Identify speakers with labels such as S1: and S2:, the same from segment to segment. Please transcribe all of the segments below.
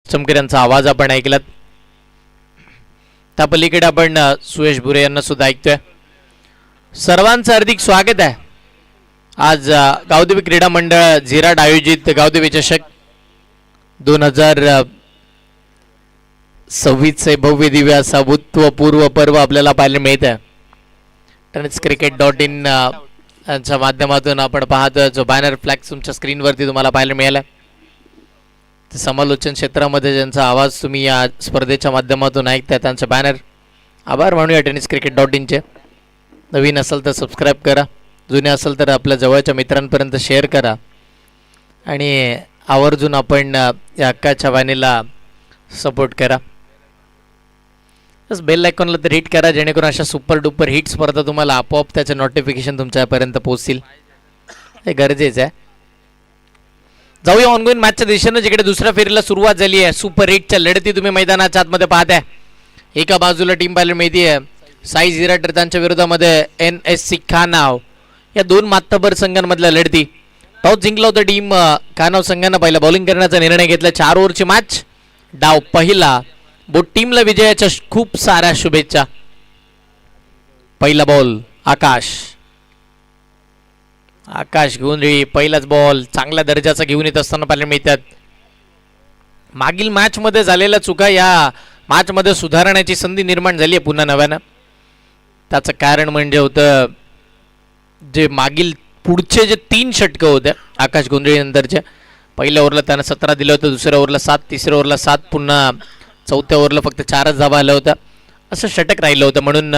S1: चमकऱ्यांचा आवाज आपण ऐकलात. त्या पलीकडे आपण सुयश भुरे यांना सुद्धा ऐकतोय. सर्वांचं हार्दिक स्वागत आहे. आज गावदेवी क्रीडा मंडळ झिराड आयोजित गावदेवी चषक 2026 भव्य दिव्य असा भूतपूर्व पर्व आपल्याला पाहायला मिळत आहे. tenniscricket.in यांच्या माध्यमातून आपण पाहतो जो बॅनर फ्लॅग तुमच्या स्क्रीनवरती तुम्हाला पाहायला मिळाला. समालोचन क्षेत्रामध्ये ज्यांचा आवाज तुम्ही या स्पर्धेच्या माध्यमातून ऐकताय त्यांचा बॅनर आभार मानूया tenniscricket.in चे. नवीन असेल तर सबस्क्राईब करा, जुने असेल तर आपल्या जवळच्या मित्रांपर्यंत शेअर करा आणि आवर्जून आपण या हक्काच्या वाणीला सपोर्ट करा. बस बेल आयकॉनला तर हिट करा जेणेकरून अशा सुपर डुपर हिट स्पर्धा तुम्हाला आपोआप त्याचे नोटिफिकेशन तुमच्यापर्यंत पोहोचतील. हे गरजेचं आहे. जाऊया ऑनगोईंग मॅचच्या दिशेनं जिकडे दुसऱ्या फेरीला सुरुवात झाली आहे. सुपर हिटच्या लढती तुम्ही मैदानाच्या आतमध्ये पाहताय. एका बाजूला टीम पाहायला मिळते आहे साई झिराड त्यांच्या विरोधामध्ये NSC खानाव. या दोन मातबर संघांमधल्या लढती. टॉस जिंकला होता टीम खानाव संघानं पहिला बॉलिंग करण्याचा निर्णय घेतला. 4 ओव्हरची मॅच, डाव पहिला. बोट टीमला विजयाच्या खूप साऱ्या शुभेच्छा. पहिला बॉल आकाश गोंधळी पहिलाच बॉल चांगल्या दर्जाचा घेऊन येत असताना पाहायला मिळतात. मागील मॅच मध्ये झालेल्या चुका या मॅच मध्ये सुधारण्याची संधी निर्माण झाली आहे पुन्हा नव्यानं. त्याचं कारण म्हणजे होतं जे मागील पुढचे जे 3 षटकं होते आकाश गोंधळी नंतरच्या. पहिल्या ओव्हरला त्यानं 17 दिलं होतं, दुसऱ्या ओव्हरला 7, तिसऱ्या ओव्हरला 7, पुन्हा चौथ्या ओव्हरला फक्त 4च धावा आल्या होत्या. असं षटक राहिलं होतं म्हणून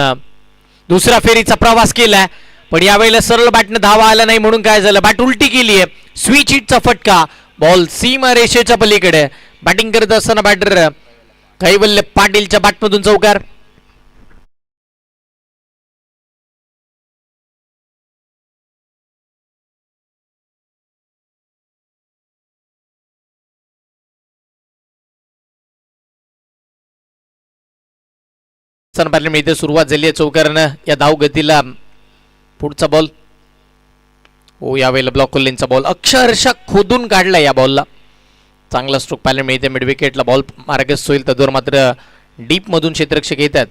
S1: दुसऱ्या फेरीचा प्रवास केलाय. पण यावेळेला सरळ बॅटनं धावा आला नाही म्हणून काय झालं, बॅट उलटी केली आहे. स्विच हिटचा फटका, बॉल सीमा रेषेच्या पलीकडे. बॅटिंग करत असताना बॅटर कैवल्य पाटीलच्या बॅटमधून चौकार. इथे सुरुवात झाली आहे चौकारानं या धाव गतीला. पुढचा बॉल यावेळेला ब्लॉक कोल्लींचा बॉल अक्षरशः खोदून काढला. या बॉलला चांगला स्ट्रोक पाहायला मिळते. मिड विकेटला बॉल मार्गस्थ होईल. तदवर मात्र डीप मधून क्षेत्ररक्षक येतात.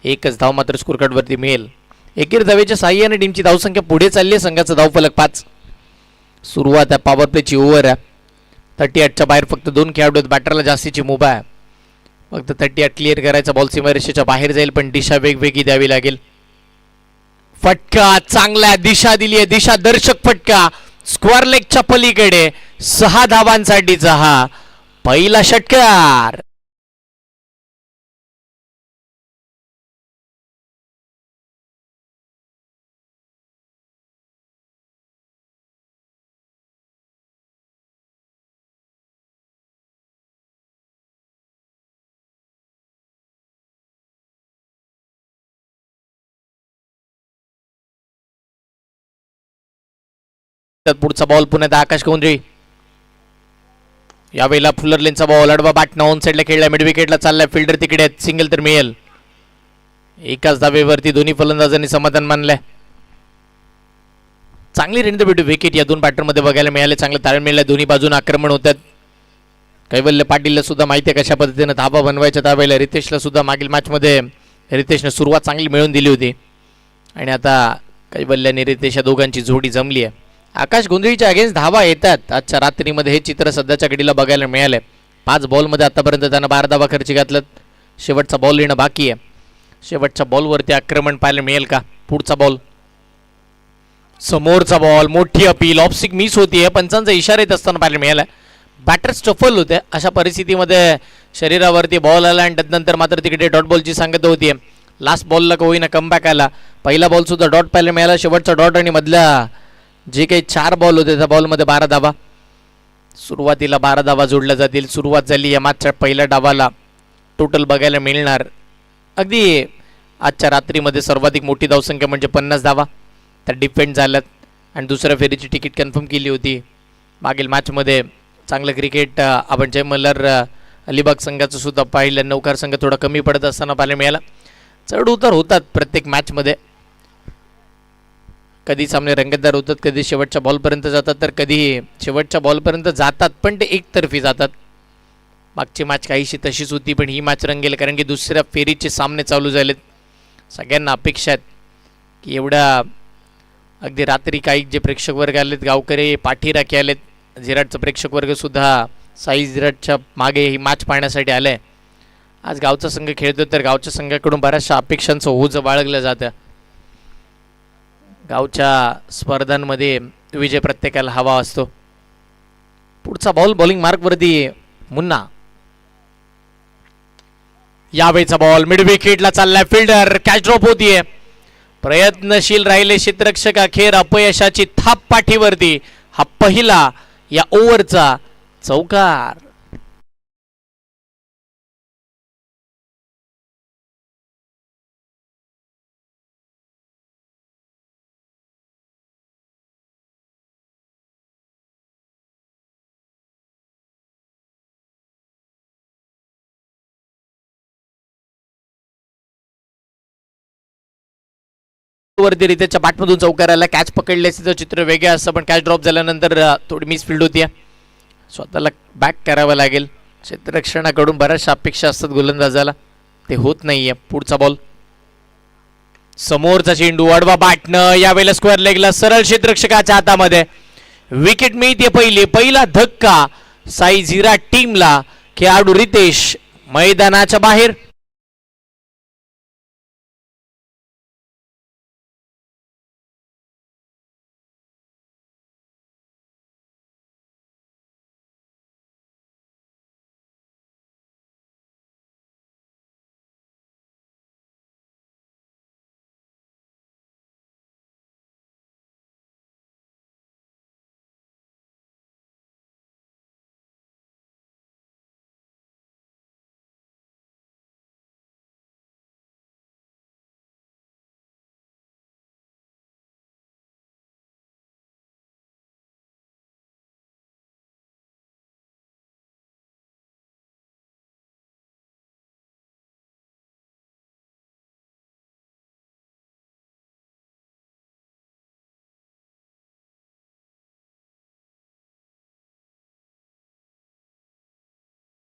S1: एकच धाव मात्र स्कोर कार्डवरती मिळेल. एकेर धावेच्या साह्याने टीमची धावसंख्या पुढे चालली आहे. संघाचा धावफलक 5. सुरुवात आहे पॉवर प्लेची ओव्हर आहे. 38च्या बाहेर फक्त 2 खेळाडू आहेत. बॅटरला जास्तीची मुभा आहे. फक्त 38 क्लिअर करायचा. बॉल सीमारेषेच्या बाहेर जाईल पण दिशा वेगवेगळी द्यावी लागेल. फटका चांगला दिशा दिली आहे, दिशा दर्शक फटका. स्क्वेअर लेगच्या पलीकडे 6 धावांसाठीचा हा पहिला षटकार. पुढचा बॉल पुण्यात आकाश गोंधळी. यावेळेला फुलरलेनचा बॉल अडवा बॅटनं ऑन साईडला खेळलाय. मिड विकेटला चाललाय. फिल्डर तिकडे आहेत. सिंगल तर मिळेल. एकाच धावेवरती दोन्ही फलंदाजांनी समाधान मानलंय. चांगली रेंज भेटू विकेट या 2 बॅटरमध्ये बघायला मिळाले. चांगलं ताळमेळ दोन्ही बाजून आक्रमण होतात. कैवल्य पाटीलला सुद्धा माहिती आहे कशा पद्धतीने धाबा बनवायच्या. त्यावेळेला रितेशला सुद्धा मागील मॅचमध्ये रितेशने सुरुवात चांगली मिळवून दिली होती आणि आता कैवल्य आणि रितेश या दोघांची जोडी जमली आहे. आकाश गोंधळीच्या अगेन्स्ट धावा येतात. आजच्या रात्रीमध्ये हे चित्र सध्याच्या घडीला बघायला मिळालंय. 5 बॉलमध्ये आतापर्यंत त्यानं 12 धावा खर्च घातलं. शेवटचा बॉल येणं बाकी आहे. शेवटच्या बॉलवरती आक्रमण पाहायला मिळेल का. पुढचा बॉल, समोरचा बॉल, मोठी अपील. ऑफसिक मिस होतीये. पंचांचा इशारा येत असताना पाहायला मिळाला. बॅटर स्टफल होते. अशा परिस्थितीमध्ये शरीरावरती बॉल आला आणि त्यानंतर मात्र तिकडे डॉट बॉलची सांगत होती. लास्ट बॉलला का होईना कमबॅक आला. पहिला बॉल सुद्धा डॉट पाहायला मिळाला. शेवटचा डॉट आणि मधल्या जे काही 4 बॉल होते त्या बॉलमध्ये 12 धावा. सुरुवातीला 12 धावा जोडल्या जातील. सुरुवात झाली या मॅचच्या पहिल्या डावाला. टोटल बघायला मिळणार अगदी आजच्या रात्रीमध्ये सर्वाधिक मोठी धावसंख्या म्हणजे 50 धावा त्या डिफेंड झाल्यात आणि दुसऱ्या फेरीची तिकीट कन्फर्म केली होती. मागील मॅचमध्ये चांगलं क्रिकेट आपण जय मल्हार अलिबाग संघाचं सुद्धा पाहिलं. नौकार संघ थोडा कमी पडत असताना पाहायला मिळाला. चढ उतार होतात प्रत्येक मॅचमध्ये. कधी सामने रंगतदार होतात, कधी शेवटच्या बॉलपर्यंत जातात, तर कधी शेवटच्या बॉलपर्यंत जातात पण ते एकतर्फी जातात. मागची मॅच काहीशी तशीच होती, पण ही मॅच रंगेल कारण की दुसऱ्या फेरीचे सामने चालू झालेत. सगळ्यांना अपेक्षा आहेत की एवढ्या अगदी रात्री काही जे प्रेक्षक वर्ग आलेत, गावकरी पाठीराखे आलेत, झिराटचा प्रेक्षक वर्गसुद्धा साई झिराटच्या मागे ही मॅच पाहण्यासाठी आलं आहे. आज गावचा संघ खेळतो तर गावच्या संघाकडून बऱ्याचशा अपेक्षांचं ओझ बाळगलं जातं. गावच्या स्पर्धांमध्ये विजय प्रत्येकाला हवा असतो. पुढचा बॉल बॉलिंग मार्कवरती मुन्ना. यावेळीचा बॉल मिड विकेटला चाललाय, फिल्डर कॅच ड्रॉप होतीये. प्रयत्नशील राहिले क्षेत्ररक्षक, अखेर अपयशाची थाप पाठीवरती. हा पहिला या ओव्हरचा चौकार. वरती रितेशच्या बॅटमधून चौकाराला कॅच पकडल्याचं चित्र वेगळं असतं, पण कॅच ड्रॉप झाल्यानंतर थोडी मिस फील्ड होती. स्वतःला बॅक करावं लागेल. क्षेत्ररक्षणाकडून बऱ्याचशा अपेक्षा असतात गोलंदाजाला, ते होत नाहीये. पुढचा बॉल, समोरचा चेंडू अडवा बॅटनं, यावेळेला स्क्वेअर लेगला सरळ क्षेत्ररक्षकाच्या हातामध्ये. विकेट मिळते पहिला धक्का साई झिराट टीमला. खेळाडू रितेश मैदानाच्या बाहेर.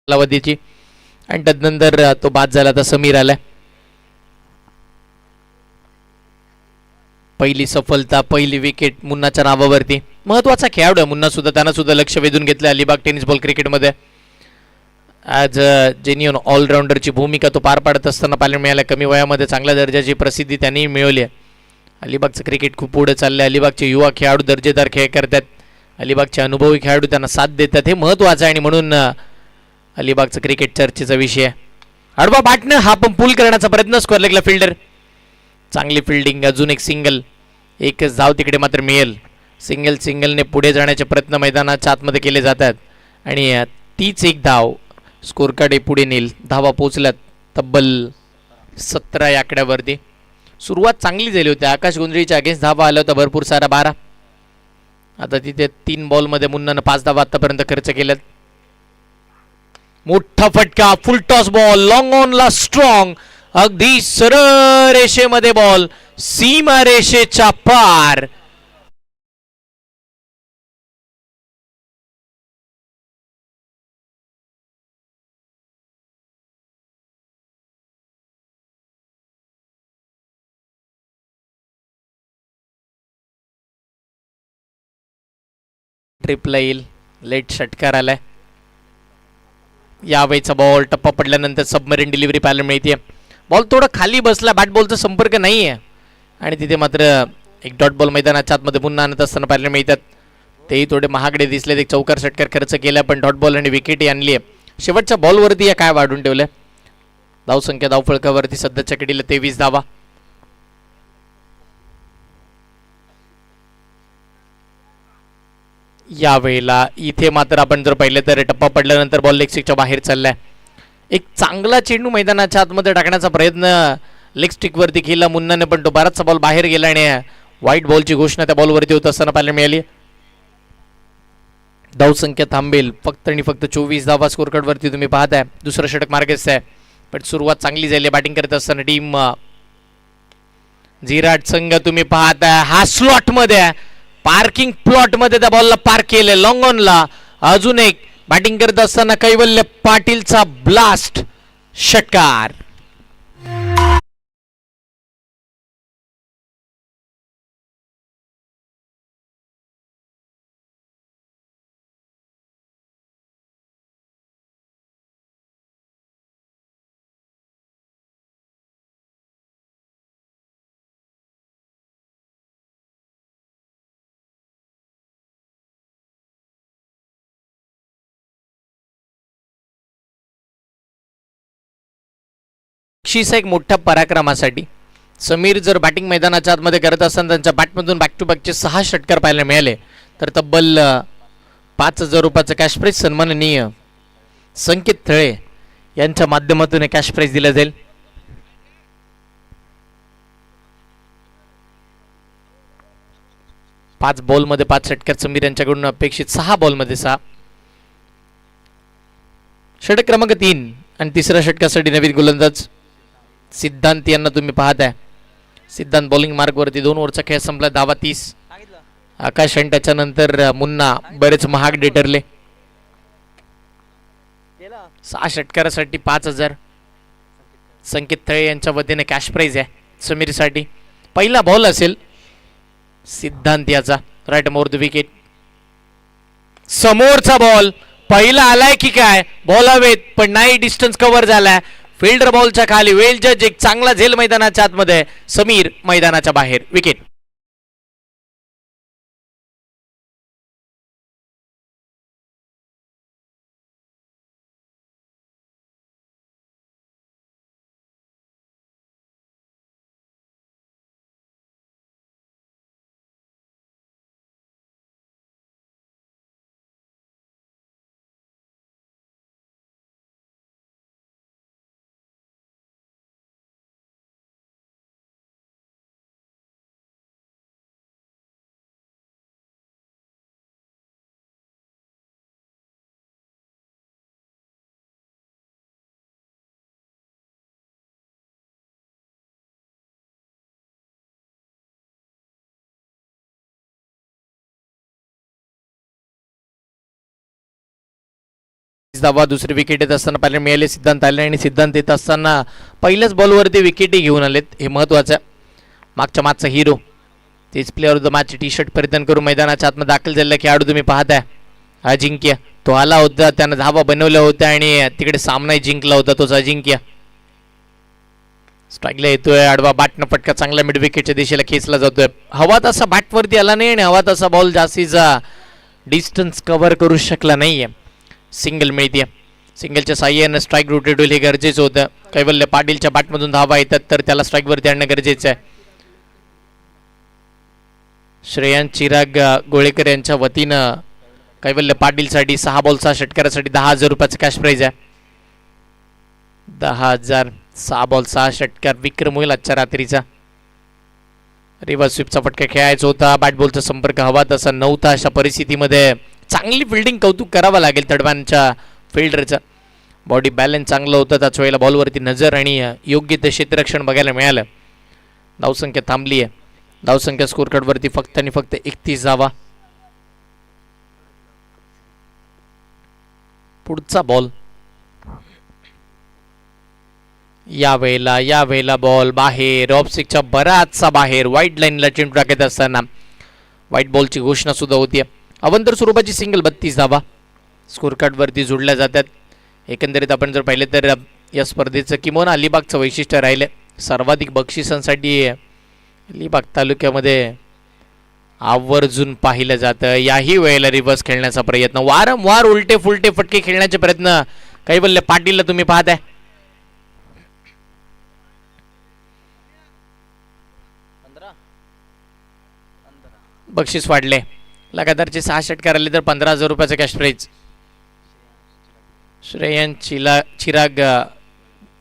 S1: कालावधीची आणि तदनंतर तो बाद झाला. तर समीर आलाय. पहिली सफलता, पहिली विकेट मुन्नाच्या नावावरती. महत्वाचा खेळाडू आहे मुन्ना सुद्धा, त्यानं सुद्धा लक्ष वेधून घेतलं अलिबाग टेनिस बॉल क्रिकेटमध्ये. ॲज अ जेन्युअन ऑलराऊंडरची भूमिका तो पार पाडत असताना पाहायला मिळाल्या. कमी वयामध्ये चांगल्या दर्जाची प्रसिद्धी त्यांनी मिळवली आहे. अलिबागचं क्रिकेट खूप पुढे चाललं आहे. अलिबागचे युवा खेळाडू दर्जेदार खेळ करतात. अलिबागचे अनुभवी खेळाडू त्यांना साथ देतात, हे महत्वाचं आहे. आणि म्हणून अलिबागचं क्रिकेट चर्चेचा विषय आहे. आडवा बॅटनं हा पण पूल करण्याचा प्रयत्न, स्क्वेअर लेगला फिल्डर. चांगली फिल्डिंग, अजून एक सिंगल. एकच धाव तिकडे मात्र मिळेल. सिंगलने पुढे जाण्याचे प्रयत्न मैदानाच्या आतमध्ये केले जातात आणि तीच एक धाव स्कोरकडे पुढे नेईल. धावा पोचल्यात तब्बल 17 या आकड्यावरती. सुरुवात चांगली झाली होती. आकाश गुंजळीच्या अगेन्स्ट धावा आल्या होत्या भरपूर सारा 12. आता तिथे 3 बॉलमध्ये मुन्नानं 5 धावा आतापर्यंत खर्च केल्यात. मोठा फटका, फुल टॉस बॉल, लॉंग ऑनला स्ट्रॉंग, अगदी सरळ रेषेमध्ये बॉल, सीमा रेषेच्या पार. ट्रिपला येईल. लेट षटकार आलाय. यावेळीचा बॉल टप्पा पडल्यानंतर सबमरीन डिलिव्हरी पाहायला मिळते. बॉल थोडा खाली बसला, बॅट बॉलचा संपर्क नाही आहे आणि तिथे मात्र एक डॉट बॉल मैदानाच्या आतमध्ये पुन्हा आणत असताना पाहायला मिळतात. तेही थोडे महागडे दिसले. एक चौकार षटकार खर्च केला, पण डॉट बॉल आणि विकेटही आणली आहे. शेवटच्या बॉलवरती या काय वाढून ठेवलं. धावसंख्या धावफळकावरती सध्याच्या कडीला 23 धावा. यावेळेला इथे मात्र आपण जर पाहिलं तर टप्पा पडल्यानंतर बॉल लेग स्टिकच्या बाहेर चाललाय. एक चांगला चेंडू मैदानाच्या आतमध्ये टाकण्याचा प्रयत्न लेग स्टिकवरती केला मुन्नाने, पण तो बराचसा बॉल बाहेर गेला आणि व्हाईट बॉलची घोषणा त्या बॉलवरती होत असताना पाहायला मिळाली. धावसंख्या थांबेल फक्त आणि फक्त 24 धावा स्कोरकार्डवरती तुम्ही पाहताय. दुसरं षटक मार्गस्थ आहे, पण सुरुवात चांगली झाली. बॅटिंग करत असताना टीम झिराट संघ तुम्ही पाहताय हा स्लॉट मध्ये, पार्किंग प्लॉट मध्ये त्या बॉलला पार्क केले. लॉंग ऑनला अजून एक बॅटिंग करत असताना कैवल्य पाटीलचा ब्लास्ट षटकार. बक्षीस एक मोठ्या पराक्रमासाठी. समीर जर बॅटिंग मैदानाच्या आतमध्ये करत असताना त्यांच्या बॅटमधून बॅक टू बॅकचे 6 षटकार पाहायला मिळाले तर तब्बल 5,000 रुपयाचं कॅश प्राईज सन्माननीय संकेत थळे यांच्या माध्यमातून हे कॅश प्राईज दिलं जाईल. पाच बॉलमध्ये 5 षटकार समीर यांच्याकडून अपेक्षित, 6 बॉलमध्ये 6. षटक क्रमांक 3 आणि तिसऱ्या षटकासाठी नवीन गोलंदाज सिद्धांत यांना तुम्ही पाहताय. सिद्धांत बॉलिंग मार्कवरती 2 ओव्हरचा खेळ संपला. धावा 30. आकाश आणि त्याच्यानंतर मुन्ना बरेच महाग ठरले. 6 षटकारासाठी 5,000 संकेत थळे यांच्या वतीने कॅश प्राईज आहे समीरसाठी. पहिला बॉल असेल सिद्धांत याचा, राईट मोर द विकेट. समोरचा बॉल पहिला आलाय की काय, बॉल हवेत पण नाही, डिस्टन्स कव्हर झालाय. फिल्डर बॉलच्या खाली. वेल जज एक चांगला झेल मैदानाच्या आतमध्ये, समीर मैदानाच्या बाहेर. विकेट. धावा दुसरी विकेट येत असताना पाहायला मिळाले सिद्धांत आले आणि सिद्धांत येत असताना पहिल्याच बॉलवरती विकेटही घेऊन आलेत. हे महत्वाचं. मागच्या मॅचचा हिरो, तेच player of the match T shirt परिधान करून मैदानाच्या आतमध्ये दाखल झालेला खेळाडू तुम्ही पाहताय अजिंक्य. तो आला होता, त्यानं धावा बनवल्या होत्या आणि तिकडे सामनाही जिंकला होता तोच अजिंक्य. स्ट्राईकला येतोय, आडवा बॅटनं फटका चांगला मिड विकेटच्या दिशेला खेचला जातोय. हवा तसा बॅटवरती आला नाही आणि हवा तसा बॉल जास्तीचा डिस्टन्स कव्हर करू शकला नाहीये. सिंगल मिळते. सिंगलच्या साह्यानं स्ट्राईक रोटेट होईल हे गरजेचं होतं. कैवल्य पाटीलच्या बॅटमधून धावा येतात तर त्याला स्ट्राईकवरती आणणं गरजेचं आहे. श्रेयांश चिराग गोळेकर यांच्या वतीनं कैवल्य पाटीलसाठी 6 बॉल 6 षटकारासाठी 10,000 रुपयाचं कॅश प्राईज आहे. 10,000, 6 बॉल 6 षटकार. विक्रम होईल आजच्या रात्रीचा. रिव्हर्स स्वीपचा फटका खेळायचा होता, बॅट बॉलचा संपर्क हवा तसा नव्हता. अशा परिस्थितीमध्ये चांगली फिल्डिंग कौतुक करावं लागेल तडवांच्या फिल्डरचं. बॉडी बॅलन्स चांगलं होतं, त्याच वेळेला बॉलवरती नजर आणि योग्य ते क्षेत्ररक्षण बघायला मिळालं. धावसंख्या थांबली आहे. धावसंख्या स्कोर कार्डवरती फक्त आणि फक्त 31 धावा. पुढचा बॉल यावेळेला बॉल बाहेर, ऑफ स्टिकच्या बराचसा बाहेर. वाईट लाईनला चेंडू टाकत असताना व्हाईट बॉलची घोषणा सुद्धा होती. अवंतर स्वरूपाची सिंगल 32 धावा स्कोर कार्डवरती जोडल्या जातात. एकंदरीत आपण जर पाहिलं तर या स्पर्धेचं किमान अलिबागचं वैशिष्ट्य राहिलं. सर्वाधिक बक्षिसांसाठी अलिबाग तालुक्यामध्ये आवर्जून पाहिलं जातं. याही वेळेला रिव्हर्स खेळण्याचा प्रयत्न, वारंवार उलटे फुलटे फटके खेळण्याचे प्रयत्न कैवल्य पाटीलला तुम्ही पाहताय. बक्षीस वाढले. लगातारचे 6 षटकार आले तर 15,000 रुपयाचं कॅश प्राईज. श्रेयांश चिराग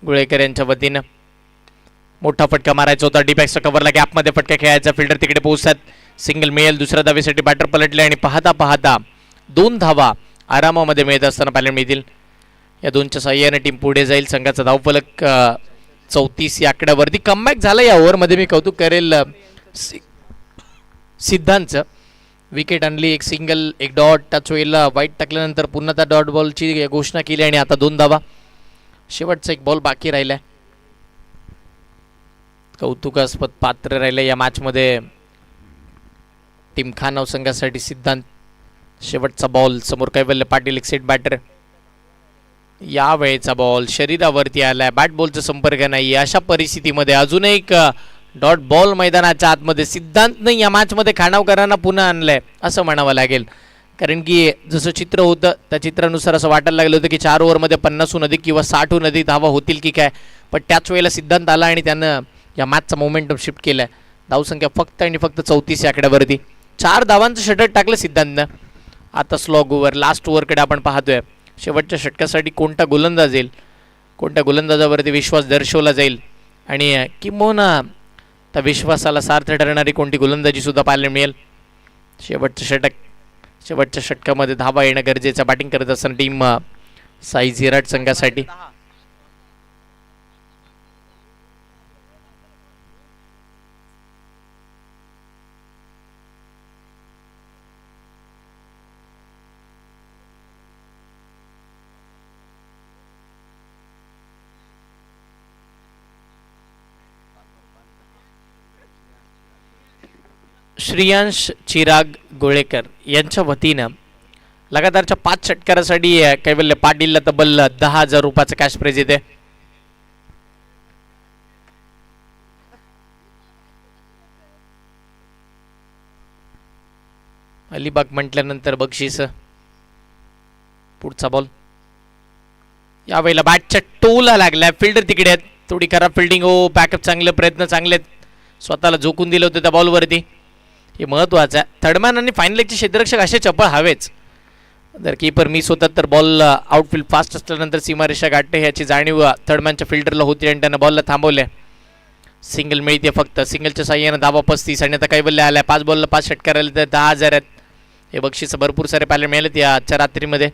S1: गुळेकर यांच्या वतीनं मोठा फटका मारायचा होता. डीबॅक्सच्या कव्हरला गॅपमध्ये फटका खेळायचा. फिल्डर तिकडे पोहोचतात. सिंगल मिळेल. दुसऱ्या धावेसाठी बॅटर पलटले आणि पाहता 2 धावा आरामामध्ये मिळत असताना पाहायला मिळतील. या 2च्या साह्याने टीम पुढे जाईल. संघाचा धावफलक 34 या आकड्यावरती. कमबॅक झाला या ओव्हरमध्ये. मी कौतुक करेल सिद्धांतचं. विकेट आणली, एक सिंगल, एक डॉट. त्याच वेळेला वाईट टाकल्यानंतर पुन्हा त्या डॉट बॉलची घोषणा केली आणि आता 2 धावा. शेवटचा एक बॉल बाकी राहिलाय. कौतुकास्पद पात्र राहिले या मॅचमध्ये टीम खानाव संघासाठी सिद्धांत. शेवटचा बॉल, समोर कैवल्य पाटील एक सेट बॅटर. या वेळेचा बॉल शरीरावरती आलाय, बॅट बॉलचा संपर्क नाही. अशा परिस्थितीमध्ये अजून एक डॉट बॉल मैदानाच्या आतमध्ये सिद्धांतनं या मॅचमध्ये खानावकरांना पुन्हा आणलंय असं म्हणावं लागेल. कारण की जसं चित्र होतं त्या चित्रानुसार असं वाटायला लागलं होतं की 4 ओव्हरमध्ये 50हून अधिक किंवा 60हून अधिक धावा होतील की काय, पण त्याच वेळेला सिद्धांत आला आणि त्यानं या मॅचचा मोमेंटम शिफ्ट केलाय. धावसंख्या फक्त आणि फक्त 34 या आकड्यावरती. 4 धावांचं षटक टाकलं सिद्धांतनं. आता स्लॉग ओव्हर, लास्ट ओव्हरकडे आपण पाहतोय. शेवटच्या षटकासाठी कोणता गोलंदाज येईल, कोणत्या गोलंदाजावरती विश्वास दर्शवला जाईल आणि किंबहुना त्या विश्वासाला सार्थ ठरणारी कोणती गोलंदाजी सुद्धा पाहायला मिळेल. शेवटचं षटक, शेवटच्या षटकामध्ये धावा येणं गरजेचं. बॅटिंग करत असताना टीम साई झिराट संघासाठी. श्रेयांश चिराग गोळेकर यांच्या वतीनं लगातारच्या 5 षटकारासाठी कैवल्य पाटीलला तब्बल 10,000 रुपयाचं कॅश प्राइज येते. अलिबाग म्हटल्यानंतर बक्षीस. पुढचा बॉल, यावेळेला बॅटच्या टोला लागलाय. फिल्डर तिकडे आहेत, थोडी खराब फिल्डिंग. हो, बॅकअप चांगले, प्रयत्न चांगले, स्वतःला झोकून दिलं होतं त्या बॉलवरती. हे महत्त्वाचं आहे. थर्डमॅन आणि फाईन लेगचे क्षेत्ररक्षक असे चपळ हवेच. जर कीपर मिस होतात तर बॉल आउटफील्ड फास्ट असल्यानंतर सीमारेषा गाठते ह्याची जाणीव थर्डमॅनच्या फिल्डरला होती आणि त्यानं बॉलला थांबवले. सिंगल मिळते फक्त. सिंगलच्या साह्यानं धावा 35 आणि आता कैवल्य आलाय. 5 बॉलला 5 षटकार आले तर 10,000 आहेत. हे बक्षीस भरपूर सारे पाहायला मिळालेत या आजच्या रात्रीमध्ये.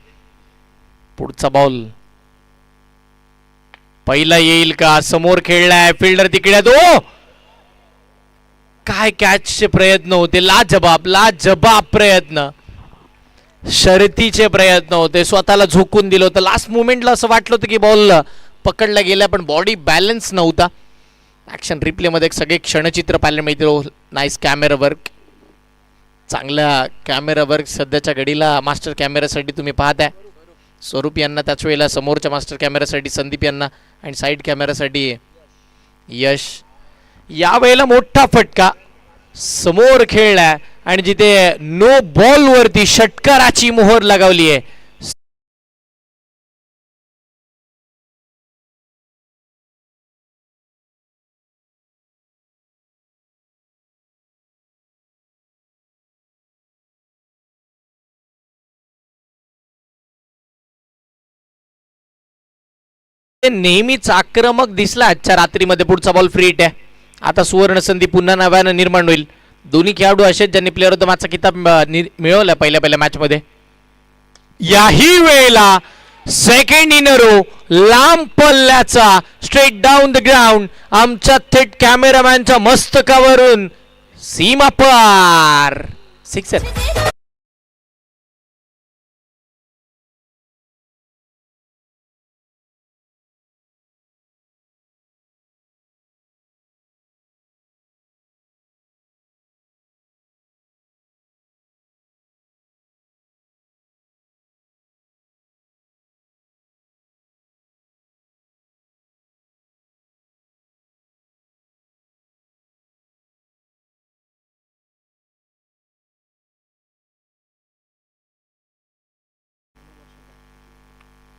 S1: पुढचा बॉल पहिला येईल का, समोर खेळलाय, फिल्डर तिकडे. ओ, काय कॅचचे प्रयत्न होते, लाजबाब लाजबाब प्रयत्न, शर्यतीचे प्रयत्न होते. स्वतःला झोकून दिलं होतं. लास्ट मुमेंटला असं वाटलं होतं की बॉल पकडला गेला पण बॉडी बॅलन्स नव्हता. ॲक्शन रिप्लेमध्ये सगळे क्षणचित्र पाहायला मिळतील. नाईस कॅमेरा वर्क, चांगला कॅमेरा वर्क सध्याच्या घडीला मास्टर कॅमेऱ्यासाठी तुम्ही पाहताय. स्वरूप यांना, त्याच वेळेला समोरच्या मास्टर कॅमेऱ्यासाठी संदीप यांना आणि साईड कॅमेऱ्यासाठी यश. यावेळेला मोठा फटका समोर खेळलाय आणि जिथे नो बॉल वरती षटकाराची मोहर लगावली आहे. नेहमीच आक्रमक दिसला आजच्या रात्रीमध्ये. पुढचा बॉल फ्री हिट आहे. आता सुवर्ण संधी पुन्हा नव्यानं निर्माण होईल. दोन्ही खेळाडू असेच ज्यांनी प्लेअर ऑफ द मॅचचा किताब मिळवला पहिल्या मॅचमध्ये. याही वेळेला सेकंड इन अ रो लांब पल्ल्याचा स्ट्रेट डाऊन द ग्राउंड आमच्या थेट कॅमेरामॅनच्या मस्तकावरून सीमा पार सिक्सर.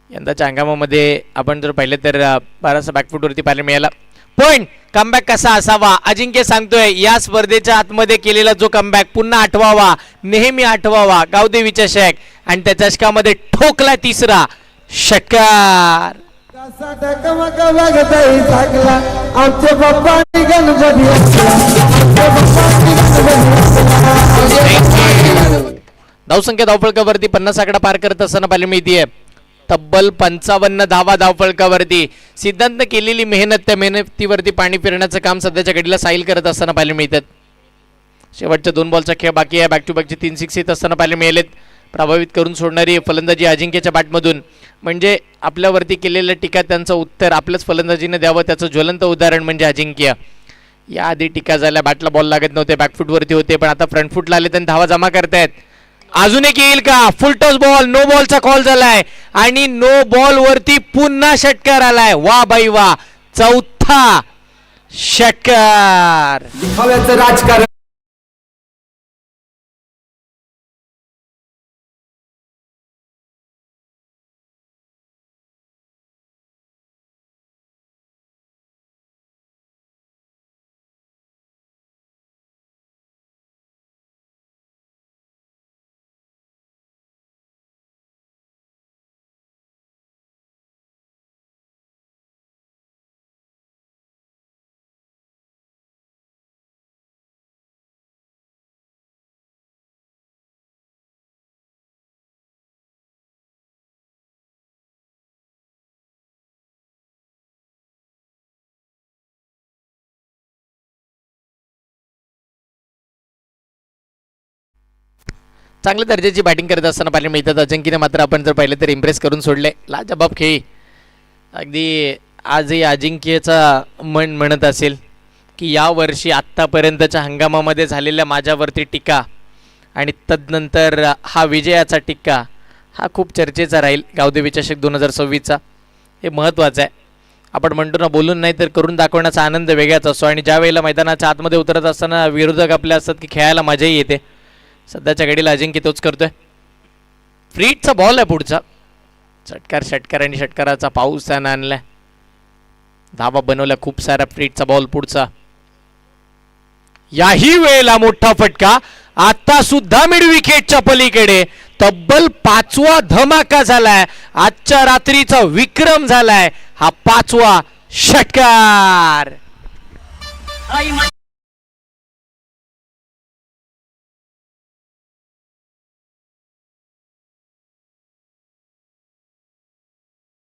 S1: यंदाच्या हंगामामध्ये आपण जर पाहिलं तर बराचसा बॅकफुटवरती पाहायला मिळाला. पण कमबॅक कसा असावा अजिंक्य सांगतोय. या स्पर्धेच्या आतमध्ये केलेला जो कमबॅक पुन्हा आठवावा, नेहमी आठवावा. गावदेवी चषक आणि त्या चषकामध्ये ठोकला 3रा षटकार. धावसंख्या धावफलकावरती 50 आकडा पार करत असताना पाहायला मिळतीये. तब्बल 55 धावा धावफलकावरती. सिद्धांतनं केलेली मेहनत, त्या मेहनतीवरती पाणी फिरण्याचं काम सध्याच्या घडीला साईल करत असताना पाहायला मिळतात. शेवटच्या 2 बॉलचा खेळ बाकी आहे. बॅक टू बॅकचे 3 सिक्स येत असताना पाहायला मिळालेत. प्रभावित करून सोडणारी फलंदाजी अजिंक्यच्या बॅटमधून. म्हणजे आपल्यावरती केलेल्या टीका त्यांचं उत्तर आपल्याच फलंदाजीने द्यावं, त्याचं ज्वलंत उदाहरण म्हणजे अजिंक्य. याआधी टीका झाल्या, बॅटला बॉल लागत नव्हते, बॅकफूटवरती होते, पण आता फ्रंट फूटला आले त्यांनी धावा जमा करतायत. अजून एक येईल का? फुल टॉस बॉल, नो बॉलचा कॉल झालाय आणि नो बॉल वरती पुन्हा षटकार आलाय. वा बाई वा, चौथा षटकार.
S2: राजकारण
S1: चांगल्या दर्जाची बॅटिंग करत असताना पाहिलं मिळतात अजिंक्यने. मात्र आपण जर पाहिलं तर इम्प्रेस करून सोडले. लाजबाब खेळी. अगदी आजही अजिंक्यचा मन म्हणत असेल की यावर्षी आत्तापर्यंतच्या हंगामामध्ये झालेल्या माझ्यावरती टीका आणि तदनंतर हा विजयाचा टिक्का हा खूप चर्चेचा राहील. गावदेवी चषक 2026चा हे महत्त्वाचं आहे. आपण म्हणतो ना, बोलून नाही तर करून दाखवण्याचा आनंद वेगळाच असतो. आणि ज्या वेळेला मैदानाच्या आतमध्ये उतरत असताना विरोधक आपले असतात की खेळायला मजाही येते. सध्याच्या घडीला अजिंक्य तोच करतोय. फ्रीटचा बॉल आहे पुढचा. षटकार आणि षटकाराचा पाऊस त्यानं आणलाय. धावा बनवल्या खूप साऱ्या. फ्रीटचा बॉल पुढचा. याही वेळेला मोठा फटका. आता सुद्धा मिड विकेटच्या पलीकडे तब्बल 5वा धमाका झालाय. आजच्या रात्रीचा विक्रम झालाय हा 5वा षटकार.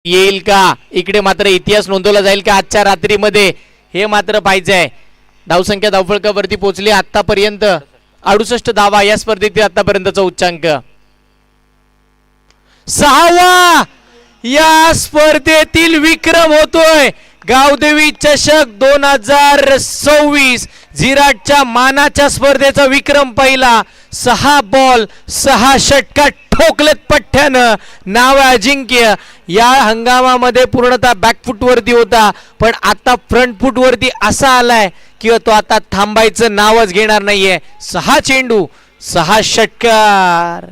S1: येईल का? इकडे मात्र इतिहास नोंदवला जाईल का आजच्या रात्रीमध्ये? हे मात्र पाहिजे आहे. धावसंख्या धावफलकावरती पोहोचली आतापर्यंत 68 धावा या स्पर्धेतील आतापर्यंतचा उच्चांक. 6वा या स्पर्धेतील विक्रम होतोय. गावदेवी चषक 2026 झिराटच्या मानाच्या स्पर्धेचा विक्रम पहिला. 6 बॉल 6 षटकार ठोकलेत पठ्ठ्यानं. नाव अजिंक्य. या हंगामामध्ये पूर्णतः बॅकफूट वरती होता, पण आता फ्रंट फूट वरती असा आलाय की तो आता थांबायचं नावच घेणार नाहीये. 6 चेंडू 6 षटकार.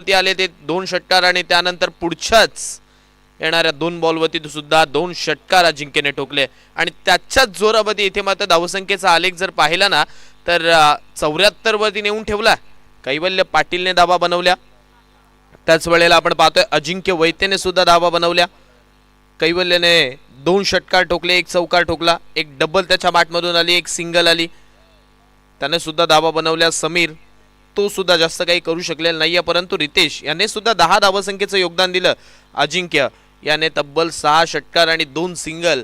S2: आले ते 2 षटकार आणि त्यानंतर पुढच्याच येणाऱ्या 2 बॉलवरती सुद्धा 2 षटकार अजिंक्यने ठोकले आणि त्याच्याच जोरावरती इथे मात्र धावसंख्येचा आलेख जर पाहिला ना तर 74 वरती नेऊन ठेवला. कैवल्य पाटीलने धावा बनवल्या. त्याच वेळेला आपण पाहतोय अजिंक्य वैद्यने सुद्धा धावा बनवल्या. कैवल्यने 2 षटकार ठोकले, 1 चौकार ठोकला, एक डबल त्याच्या बॅटमधून आली, एक सिंगल आली. त्याने सुद्धा धावा बनवल्या. समीर तो सुद्धा जास्त काही करू शकलेला नाहीये, परंतु रितेश याने सुद्धा 10 धावसंख्येचं योगदान दिलं. अजिंक्य याने तब्बल 6 षटकार आणि 2 सिंगल,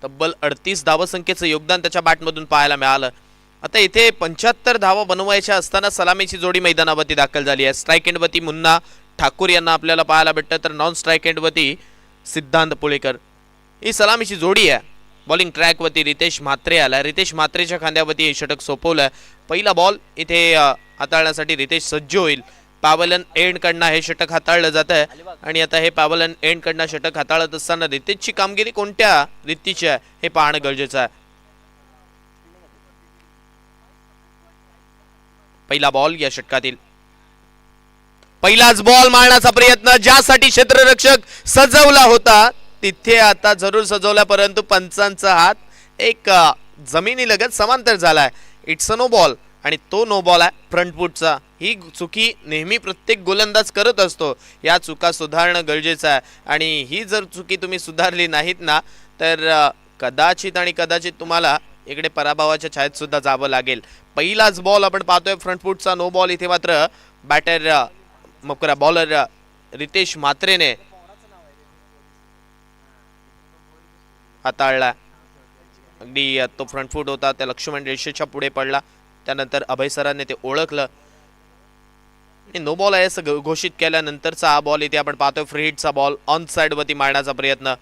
S2: तब्बल 38 धावसंख्येचं योगदान त्याच्या बॅटमधून पाहायला मिळालं. आता इथे 75 धावा बनवायच्या असताना सलामीची जोडी मैदानावरती दाखल झाली आहे. स्ट्राईक एंडवरती मुन्ना ठाकूर यांना आपल्याला पाहायला भेटतं, तर नॉन स्ट्राईक एंडवरती सिद्धांत पुळेकर ही सलामीची जोडी आहे. बॉलिंग ट्रॅकवरती रितेश म्हात्रे आला. रितेश म्हात्रेच्या खांद्यावरती हे षटक सोपवलं. पहिला बॉल इथे हाताळण्यासाठी रितेश सज्ज होईल. पॅव्हलन एंडकडनं हे षटक हाताळलं जात आहे आणि आता हे पॅव्हलन एंडकडनं षटक हाताळत असताना रितेशची कामगिरी कोणत्या रीतीची आहे हे पाहणं गरजेचं आहे. पहिला बॉल या षटकातील पहिलाच बॉल मारण्याचा प्रयत्न ज्यासाठी क्षेत्ररक्षक सजवला होता तिथे आता जरूर सजवला, परंतु पंचांचा हात एक जमिनीलगत समांतर झालाय. इट्स अ नो बॉल आणि तो नो बॉल आहे फ्रंट फूटचा. ही चुकी नेहमी प्रत्येक गोलंदाज करत असतो. या चुका सुधारणं गरजेचं आहे आणि ही जर चुकी तुम्ही सुधारली नाहीत ना तर कदाचित तुम्हाला इकडे पराभवाच्या छायेत सुद्धा जावं लागेल. पहिलाच बॉल आपण पाहतोय फ्रंट फूटचा नो बॉल. इथे मात्र बॅटर बॉलर रितेश म्हात्रेने हाताळला. अगदी तो फ्रंट फूट होता, त्या लक्ष्मण रेषेच्या पुढे पडला. त्यानंतर अभय सरांनी ते ओळखलं आणि नो बॉल आहे असं घोषित केल्यानंतरचा हा बॉल इथे आपण पाहतोय फ्री हिटचा बॉल. ऑन साइड वरती मारण्याचा प्रयत्न.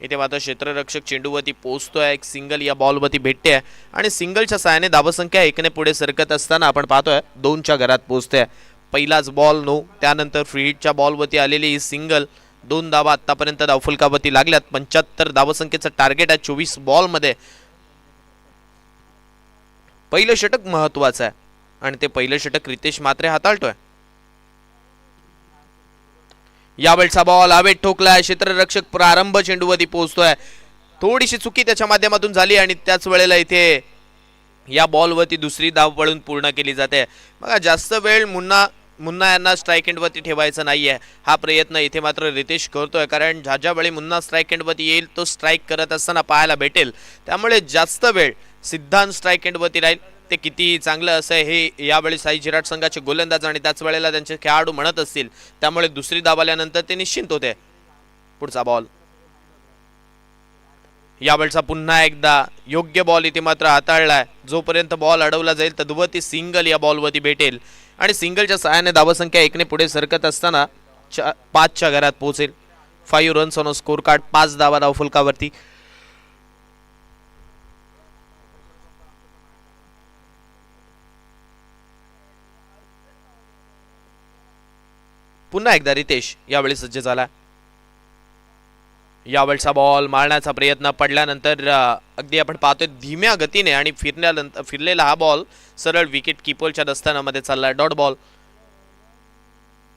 S2: इथे मात्र क्षेत्ररक्षक चेंडूवरती पोहोचतोय. एक सिंगल या बॉलवरती भेटते आणि सिंगलच्या सहाय्याने धावसंख्या 1 ने पुढे सरकत असताना आपण पाहतोय 2च्या घरात पोहोचते. पहिलाच बॉल नो, त्यानंतर फ्री हिटच्या बॉलवरती आलेली ही सिंगल. 2 धावा आतापर्यंत धावफलकावरती लागल्यात. 75 धावसंख्येचं टार्गेट आहे 24 बॉलमध्ये. पहिलं षटक महत्वाचं आहे आणि ते पहिलं षटक रितेश म्हात्रे हाताळतोय. यावेळचा बॉल हवेत ठोकलाय. क्षेत्ररक्षक प्रारंभ चेंडूवरती पोहोचतोय. थोडीशी चुकी त्याच्या माध्यमातून झाली आणि त्याच वेळेला इथे या बॉलवरती दुसरी धाव पळून पूर्ण केली जाते. बघा जास्त वेळ मुन्ना यांना स्ट्राईक एंडवरती ठेवायचं नाहीये. हा प्रयत्न इथे मात्र रितेश करतोय, कारण ज्या वेळी मुन्ना स्ट्राईक एंडवरती येईल तो स्ट्राईक करत असताना पाहायला भेटेल. त्यामुळे जास्त वेळ सिद्धांत स्ट्राईक एंडवरती राहील. ते किती चांगलं असं हे यावेळी साई जिराट संघाचे गोलंदाज आणि त्याच वेळेला त्यांचे खेळाडू म्हणत असतील. त्यामुळे दुसरी धाव आल्यानंतर ते निश्चिंत होते. पुढचा बॉल यावेळचा पुन्हा एकदा योग्य बॉल इथे मात्र हाताळलाय. जोपर्यंत बॉल अडवला जाईल तद्वती सिंगल या बॉलवरती भेटेल आणि सिंगलच्या सहाय्याने धावसंख्या 1 ने पुढे सरकत असताना 5च्या घरात पोहोचेल. 5 रन्स ऑन स्कोर कार्ड, 5 धावा धावफलकावरती. पुन्हा एकदा रितेश यावेळी सज्ज झाला. यावेळचा बॉल मारण्याचा प्रयत्न पडल्यानंतर अगदी आपण पाहतोय धीम्या गतीने आणि फिरलेला हा बॉल सरळ विकेट किपरच्या दस्तानामध्ये चाललाय. Dot ball.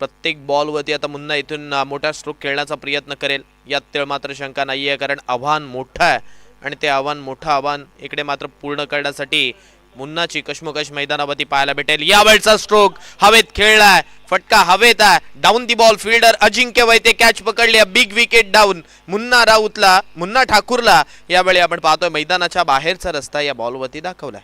S2: प्रत्येक बॉलवरती आता मुन्ना इथून मोठा स्ट्रोक खेळण्याचा प्रयत्न करेल यात मात्र शंका नाहीये, कारण आव्हान मोठं आहे आणि ते मोठं आव्हान इकडे मात्र पूर्ण करण्यासाठी मुन्नाची कशमकश मैदानावरती पाहायला भेटेल. यावेळचा स्ट्रोक हवेत खेळलाय. फटका हवेत आहे. Down the ball. Fielder Ajinkya Vaidya catch पकडली. Big wicket down. मुन्ना ठाकूरला यावेळी आपण पाहतोय मैदानाच्या बाहेरचा रस्ता या बॉलवरती दाखवलाय.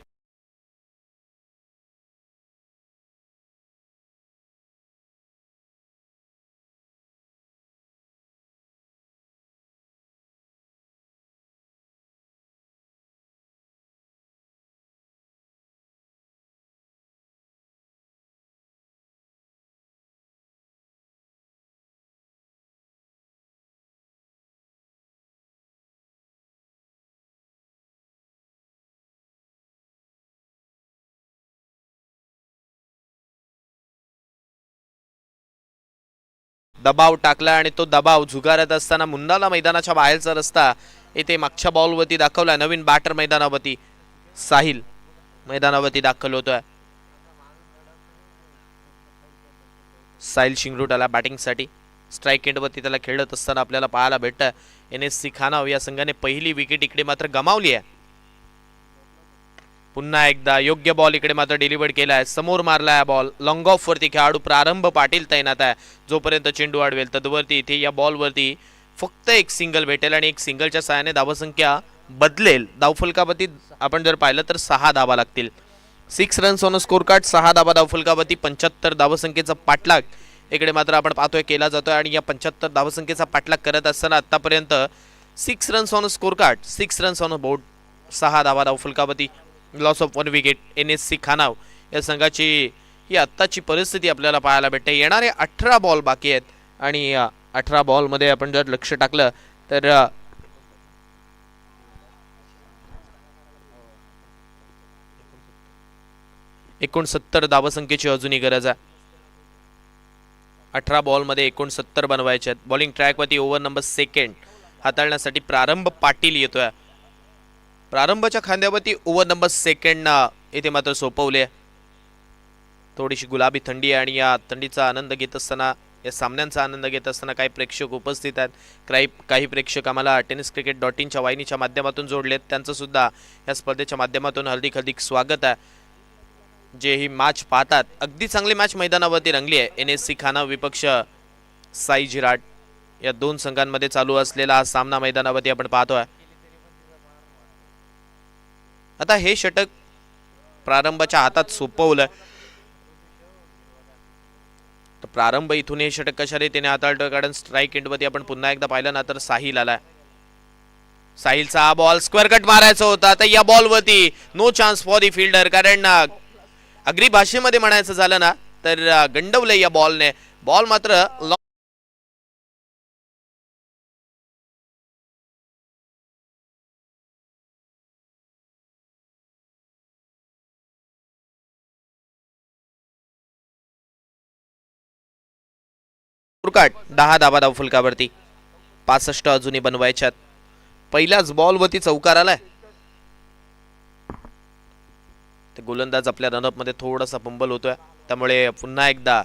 S2: दबाव टाकला आणि तो दबाव झुगारत असताना मुन्नाला मैदानाच्या बाहेरचा रस्ता इथे मागच्या बॉलवरती दाखवला. नवीन बॅटर मैदानावरती साहिल मैदानावरती दाखल होतोय. साहिल शिंगरूट आला बॅटिंगसाठी. स्ट्राईक एंडवरती त्याला खेळत असताना आपल्याला पाहायला भेटतं. NSC खानाव या संघाने पहिली विकेट इकडे मात्र गमावली आहे. पुन्हा एकदा योग्य बॉल इकडे मात्र डिलिव्हर केलाय. समोर मारलाय बॉल. लॉंग ऑफ वरती खेळाडू प्रारंभ पाटील तैनात आहे. जोपर्यंत चेंडू अडवेल तदवरती इथे या बॉलवरती फक्त एक सिंगल भेटेल आणि एक सिंगलच्या सहाय्याने धावसंख्या बदलेल. धावफलकावरती आपण जर पाहिलं तर 6 धावा लागतील. 6 रन्स ऑन स्कोर कार्ड. 6 धावा धावफलकावरती. 75 धावसंख्येचा पाठलाग इकडे मात्र आपण पाहतोय केला जातोय आणि या 75 धावसंख्येचा पाठलाग करत असताना आतापर्यंत 6 runs on score card, 6 runs on board, 6 धावा धावफलकावरती, loss of 1 wicket. NSC Khanav या संघाची ही आत्ताची परिस्थिती आपल्याला पाहायला भेटते. येणारे 18 बॉल बाकी आहेत आणि 18 बॉलमध्ये आपण जर लक्ष टाकलं तर 69 धावसंख्येची अजूनही गरज आहे. 18 बॉलमध्ये 69 बनवायचे आहेत. बॉलिंग ट्रॅकवरती ओव्हर नंबर 2 हाताळण्यासाठी प्रारंभ पाटील येतोय. प्रारंभाच्या खांद्यावरती ओव्हर नंबर 2 इथे मात्र सोपवले. थोडीशी गुलाबी थंडी आहे आणि या थंडीचा आनंद घेत असताना, या सामन्यांचा आनंद घेत असताना काही प्रेक्षक उपस्थित आहेत. काही प्रेक्षक आम्हाला tenniscricket.in वाहिनीच्या माध्यमातून जोडलेत. त्यांचं सुद्धा या स्पर्धेच्या माध्यमातून हार्दिक स्वागत आहे. जे ही मॅच पाहतात, अगदी चांगली मॅच मैदानावरती रंगली आहे. NSC खाना विपक्ष साई जिराट या दोन संघांमध्ये चालू असलेला हा सामना मैदानावरती आपण पाहतोय. आता हे षटक प्रारंभाच्या हातात सोपवलं. तर प्रारंभ इथून हे षटक कशा रीतीने हाताळतोय, कारण स्ट्राईक एंडवरती आपण पुन्हा एकदा पाहिलं ना तर साहिल आलाय. साहिलचा हा बॉल स्क्वेअर कट मारायचा होता. आता या बॉलवरती no chance for the fielder, कारण अग्री भाषेमध्ये म्हणायचं झालं ना तर गंडवलंय या बॉलने. बॉल मात्र काट 10 धावा धावफलकावरती. 65 अजूनही बनवायच्यात. पहिल्याच बॉलवरती चौकार आलाय. ते गोलंदाज आपल्या रनअप मध्ये थोडासा पंबल होतोय, त्यामुळे पुन्हा एकदा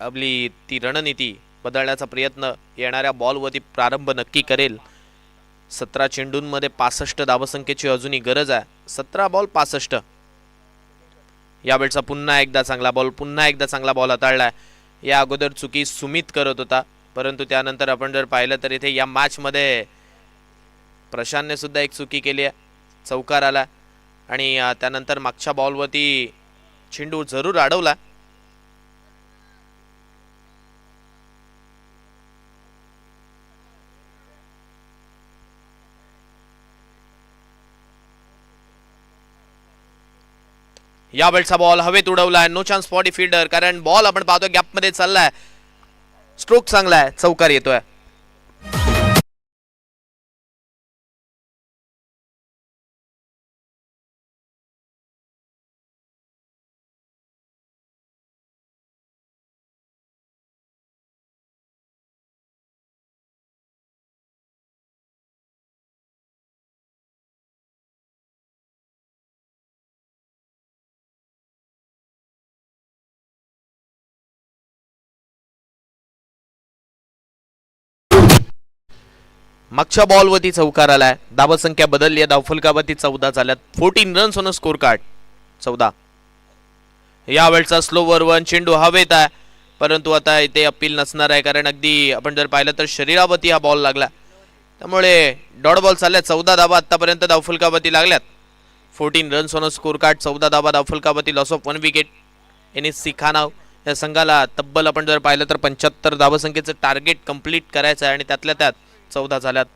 S2: आपली ती रणनीती बदलण्याचा प्रयत्न येणाऱ्या बॉलवरती प्रारंभ नक्की करेल. 17 चेंडूंमध्ये 65 धावसंख्येची अजूनही गरज आहे. 17 बॉल 65. यावेळचा पुन्हा एकदा चांगला बॉल हाताळलाय. या अगोदर चुकी सुमित करत होता, परंतु त्यानंतर आपण जर पाहिलं तर इथे या मॅच मध्ये प्रशांतने सुद्धा एक चुकी केली आहे. चौकार आला आणि त्यानंतर मागच्या बॉलवरती चेंडू जरूर अडवला. यावेळचा बॉल हवेत उडवलाय. No chance for the fielder, कारण बॉल आपण पाहतोय गॅप मध्ये चाललाय. स्ट्रोक चांगला आहे. चौकार येतोय. मागच्या बॉलवरती चौकार आलाय. धावसंख्या बदलली आहे. धावफलकावरती 14 झाल्यात. 14 रन्स ऑन स्कोर कार्ड. 14. यावेळचा स्लोवर वन चेंडू हवेत आहे, परंतु आता इथे अपील नसणार आहे, कारण अगदी आपण जर पाहिलं तर शरीरावरती हा बॉल लागला. त्यामुळे डॉट बॉल चालल्या. 14 धावा आतापर्यंत धावफलकावरती लागल्यात. 14 रन्स ऑन स्कोर कार्ड. 14 धावा धावफलकावरती. Loss of 1 wicket. NSC Khanav या संघाला तब्बल आपण जर पाहिलं तर 75 धावसंख्येचं टार्गेट कंप्लीट करायचं आहे आणि त्यातल्या त्यात 14 झाल्यात.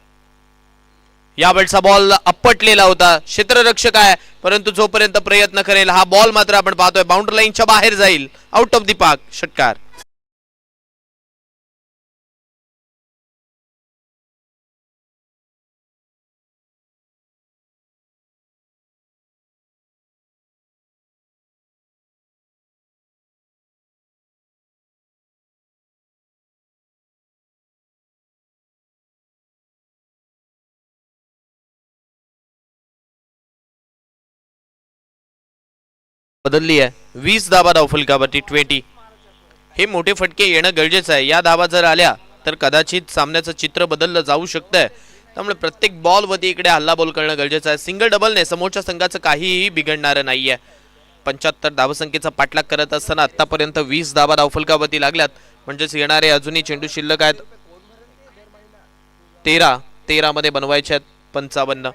S2: यावेळचा बॉल आपटलेला होता. क्षेत्ररक्षक आहे, परंतु जोपर्यंत प्रयत्न करेल हा बॉल मात्र आपण पाहतोय बाउंड्री लाईनच्या बाहेर जाईल. Out of the park. षटकार. बदलली आहे. 20 धावा धावफलकावरती. 20. हे मोठे फटके येणं गरजेचं आहे. या धावा जर आल्या तर कदाचित सामन्याचं चित्र बदललं जाऊ शकतंय. त्यामुळे प्रत्येक बॉलवरती इकडे हल्ला बॉल करणं गरजेचं आहे. सिंगल डबलने समोरच्या संघाचं काहीही बिघडणारं नाहीये. 75 धावसंख्येचा पाठलाग करत असताना आतापर्यंत 20 धावा धावफलकावरती लागल्यात. म्हणजेच येणारे अजूनही चेंडू शिल्लक आहेत 13 मध्ये बनवायचे आहेत 55.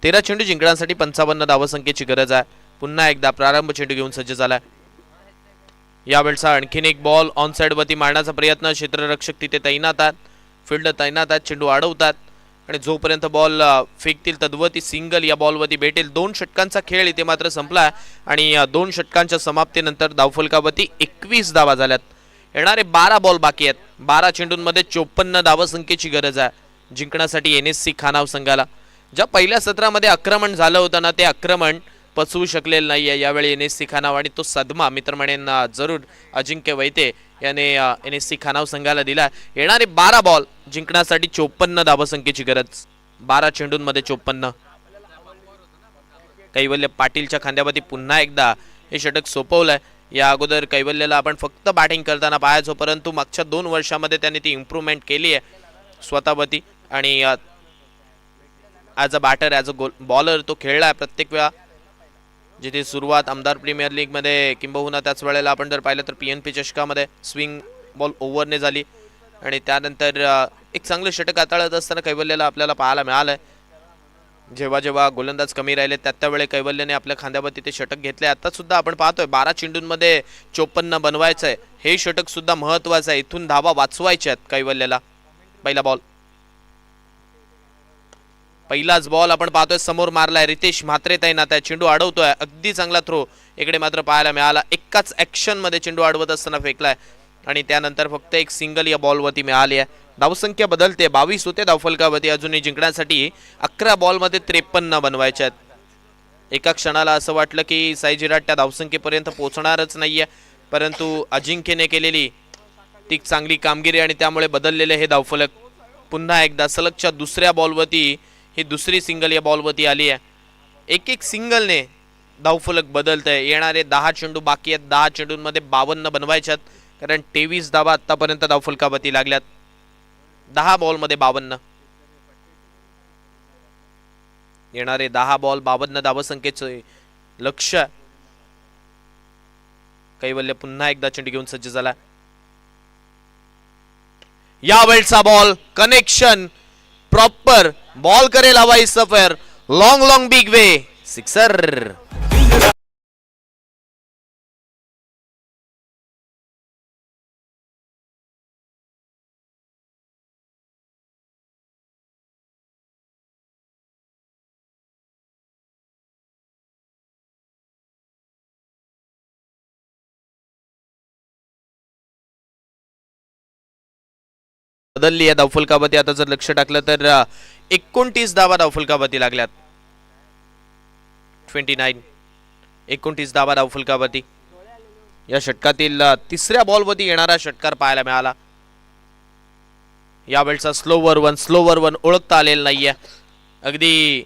S2: तेरा चेंडू जिंकण्यासाठी 55 धावसंख्येची गरज आहे. पुन्हा एकदा प्रारंभ चेंडू घेऊन सज्ज झालाय. यावेळचा आणखीन एक बॉल ऑन साइड वरती मारण्याचा प्रयत्न. क्षेत्ररक्षक तिथे तैनात आहेत, फिल्ड तैनात आहेत, चेंडू अडवतात आणि जोपर्यंत बॉल फेकतील तद्वती सिंगल या बॉलवरती भेटेल. 2 षटकांचा खेळ इथे मात्र संपला आणि 2 षटकांच्या समाप्तीनंतर धावफलकावरती 21 धावा झाल्यात. येणारे 12 बॉल बाकी आहेत. 12 चेंडूंमध्ये 54 धावसंख्येची गरज आहे जिंकण्यासाठी NSC खानाव संघाला. ज्या पहिल्या सत्रामध्ये आक्रमण झालं होतं ना, ते आक्रमण पचवू शकलेलं नाहीये यावेळी NSC खानाव आणि तो सदमा मित्र म्हणेन जरूर अजिंक्य वैते याने NSC खानाव संघाला दिला. येणारे 12 बॉल जिंकण्यासाठी 54 धावसंख्येची गरज. 12 चेंडूंमध्ये 54. कैवल्य पाटीलच्या खांद्यावरती पुन्हा एकदा हे षटक सोपवलंय. या अगोदर कैवल्यला आपण फक्त बॅटिंग करताना पाहायचो, परंतु मागच्या 2 वर्षामध्ये त्यांनी ती इम्प्रूव्हमेंट केली आहे स्वतःवरती आणि as a batter as a bowler तो खेळला आहे प्रत्येक वेळा. जिथे सुरुवात आमदार प्रीमियर लीगमध्ये किंबहुना त्याच वेळेला आपण जर पाहिलं तर PNP चषकामध्ये स्विंग बॉल ओव्हरने झाली आणि त्यानंतर एक चांगलं षटक हाताळत असताना कैवल्यला आपल्याला पाहायला मिळालंय. जेव्हा जेव्हा गोलंदाज कमी राहिले त्यावेळी कैवल्यने आपल्या खांद्यावरती ते षटक घेतले. आता सुद्धा आपण पाहतोय 12 चेंडूंमध्ये 54 बनवायचं आहे. हे षटक सुद्धा महत्वाचं आहे. इथून धावा वाचवायच्या आहेत कैवल्यला. पहिला बॉल, पहिलाच बॉल आपण पाहतोय समोर मारलाय. रितेश म्हात्रे तैनात आहे, चेंडू अडवतोय. अगदी चांगला थ्रो इकडे मात्र पाहायला मिळाला. एकाच ऍक्शन मध्ये चेंडू अडवत असताना फेकलाय आणि त्यानंतर फक्त एक सिंगल या बॉलवरती मिळाली आहे. धावसंख्या बदलते. 22 होते धावफलकावरती. अजूनही जिंकण्यासाठी 11 बॉलमध्ये 53 बनवायचे आहेत. एका क्षणाला असं वाटलं की साईजिराट त्या धावसंख्येपर्यंत पोहोचणारच नाहीये, परंतु अजिंक्यने केलेली ती चांगली कामगिरी आणि त्यामुळे बदललेले हे धावफलक. पुन्हा एकदा सलगच्या दुसऱ्या बॉलवरती ही दुसरी सिंगल या बॉलवरती आली आहे. एक सिंगलने धावफलक बदलत आहे. येणारे 10 चेंडू बाकी आहेत. 10 चेंडूंमध्ये 52 बनवायच्यात, कारण 23 धावा आतापर्यंत धावफलकावरती लागल्यात. 10 बॉलमध्ये 52. येणारे 10 बॉल 52 धावसंख्येचे लक्ष्य. कैवल्य पुन्हा एकदा चेंडू घेऊन सज्ज झाला. यावेळचा बॉल कनेक्शन प्रॉपर. बॉल करेल हवाई सफर. Long big way sixer. बदलली आहे धावफलकावरती. आता जर लक्ष टाकलं तर 29 धावा धावफलकावरती लागल्यात. 29 धावा धावफलकावरती. या षटकातील तिसऱ्या बॉलवरती येणारा षटकार पाहायला मिळाला. यावेळचा स्लोवर वन ओळखता आलेला नाहीये. अगदी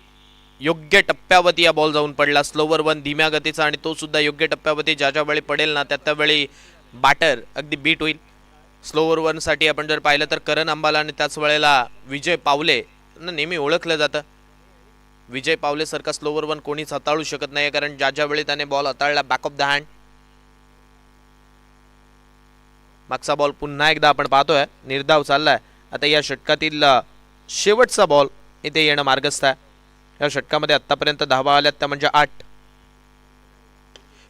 S2: योग्य टप्प्यावरती या बॉल जाऊन पडला. स्लोवर वन धीम्या गतीचा आणि तो सुद्धा योग्य टप्प्यावरती ज्या वेळी पडेल ना त्यावेळी बॅटर अगदी बीट होईल. स्लोवर वन साठी आपण जर पाहिलं तर करण अंबाला आणि त्याच वेळेला विजय पावले नेहमी ओळखलं जातं. विजय पावले सारखा स्लोवर वन कोणीच हाताळू शकत नाही, कारण ज्या वेळी त्याने बॉल हाताळला बॅक ऑफ द हँड. मागचा बॉल पुन्हा एकदा आपण पाहतोय निर्धाव चाललाय. आता या षटकातील शेवटचा बॉल इथे येणं मार्गस्थ आहे. या षटकामध्ये आतापर्यंत धावा आल्यात त्या म्हणजे 8.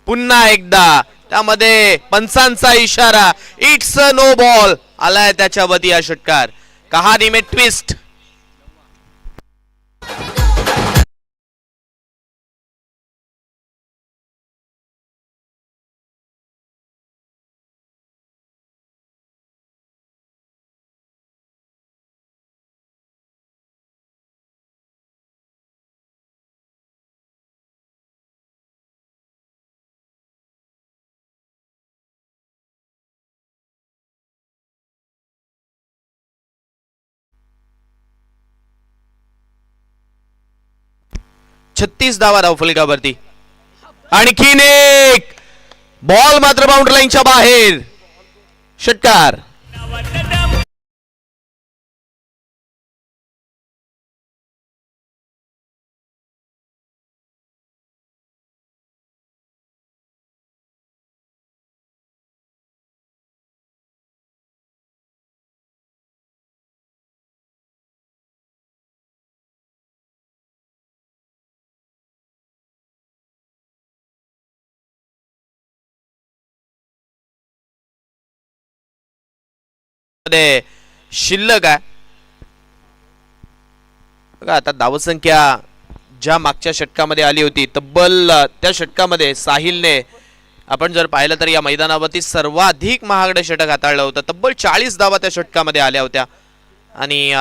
S2: पुन्हा एकदा त्यामध्ये पंचांचा इशारा. इट्स अ नो बॉल आलाय त्याच्यावरती हा षटकार. कहाणी में ट्विस्ट. 36 धावा धावफलकावरती. आणखीन एक बॉल मात्र बाउंड्री लाईनच्या बाहेर. षटकार. शिल्लक आहे बघा. आता धावसंख्या ज्या मागच्या षटकामध्ये आली होती, तब्बल त्या षटकामध्ये साहिलने आपण जर पाहिलं तर या मैदानावरती सर्वाधिक महागडे षटक हाताळलं होतं. तब्बल 40 धावा त्या षटकामध्ये आल्या होत्या आणि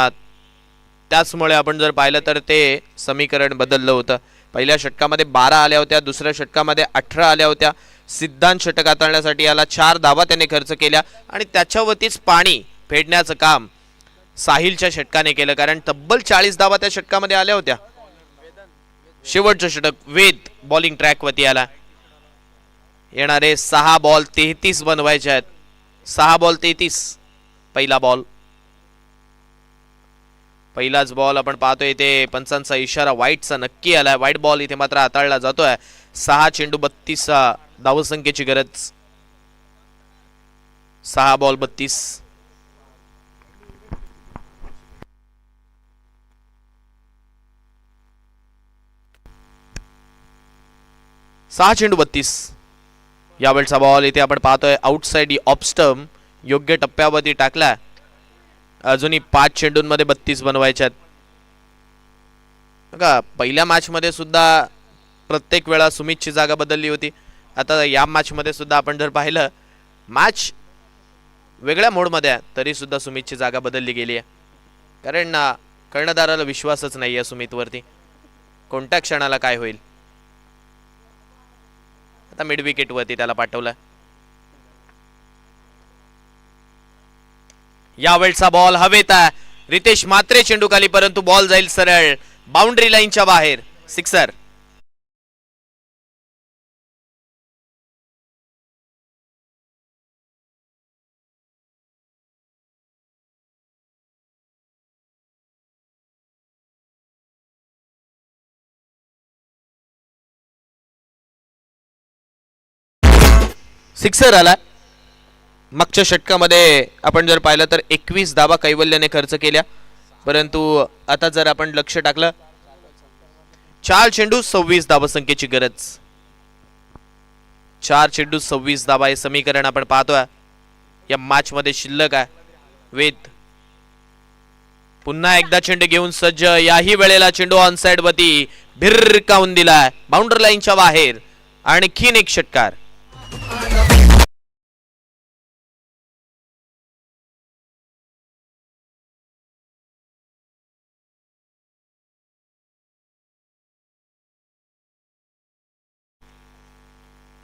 S2: त्याचमुळे आपण जर पाहिलं तर ते समीकरण बदललं होतं. पहिल्या षटकामध्ये 12 आल्या होत्या, दुसऱ्या षटकामध्ये 18 आल्या होत्या. सिद्धांत षटक हाताळण्यासाठी याला 4 धावा त्याने खर्च केल्या आणि त्याच्यावरतीच पाणी फेडण्याचं काम साहिलच्या षटकाने केलं, कारण तब्बल 40 धावा त्या षटकामध्ये आल्या होत्या. शेवटचं षटक वेद बॉलिंग ट्रॅकवरती आला. येणारे 6 बॉल 33 बनवायचे आहेत. 6 बॉल 33. पहिला बॉल, पहिलाच बॉल आपण पाहतोय इथे पंचांचा इशारा वाईटचा नक्की आलाय. वाईट बॉल इथे मात्र हाताळला जातोय. 6 चेंडू 32 धावसंख्येची गरज. 6 बॉल 32. सहा चेंडू 32. यावेळचा बॉल इथे आपण पाहतोय आउटसाइड ऑफ स्टंप योग्य टप्प्यावरती टाकला. अजूनही 5 चेंडूंमध्ये 32 बनवायचे आहेत. बघा पहिल्या मॅच मध्ये सुद्धा प्रत्येक वेळा सुमितची जागा बदलली होती. आता या मॅच मध्ये सुद्धा आपण जर पाहिलं मॅच वेगळ्या मोडमध्ये आहे तरी सुद्धा सुमितची जागा बदलली गेली आहे, कारण कर्णधाराला विश्वासच नाही आहे सुमितवरती. कोणत्या क्षणाला काय होईल. आता मिड विकेट वरती त्याला पाठवलं. यावेळचा बॉल हवेत आहे. रितेश मात्रे चेंडू खाली, परंतु बॉल जाईल सरळ बाउंड्री लाईनच्या बाहेर. सिक्सर. सिक्सर आला. मागच्या षटकामध्ये आपण जर पाहिलं तर 21 धावा कैवल्याने खर्च केल्या, परंतु आता जर आपण लक्ष टाकलं 4 चेंडू 26 धावसंख्येची गरज. 4 चेंडू 26 धावा हे समीकरण आपण पाहतोय या मॅच मध्ये शिल्लक आहे. वेद पुन्हा एकदा चेंडू घेऊन सज्ज. याही वेळेला चेंडू ऑन साइड वरती भिरकावून दिलाय बाउंड्री लाईनच्या बाहेर. आणखीन एक षटकार.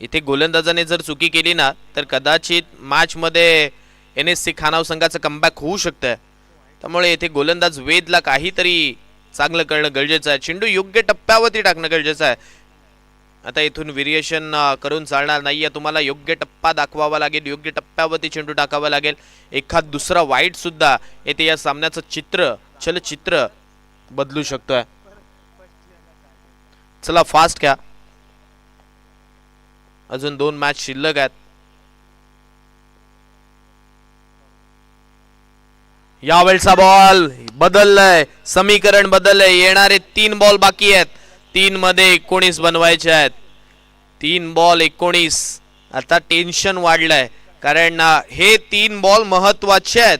S2: इथे गोलंदाजाने जर चुकी केली ना तर कदाचित मॅच मध्ये NSC खानाव संघाचं कमबॅक होऊ शकतं. त्यामुळे इथे गोलंदाज वेदला काहीतरी चांगलं करणं गरजेचं आहे. चेंडू योग्य टप्प्यावरती टाकणं गरजेचं आहे. आता इथून व्हेरिएशन करून चालणार नाहीये. तुम्हाला योग्य टप्पा दाखवावा लागेल, योग्य टप्प्यावरती चेंडू टाकावा लागेल. एखाद दुसरा वाईट सुद्धा येथे या सामन्याचं चित्र चलचित्र बदलू शकतोय. चला फास्ट घ्या. अजून 2 मॅच शिल्लक आहेत. यावेळचा बॉल बदललाय, समीकरण बदललंय. येणारे 3 बॉल बाकी आहेत. 3 मध्ये 19 बनवायचे आहेत. 3 बॉल 19. आता टेन्शन वाढलंय कारण हे 3 बॉल महत्वाचे आहेत.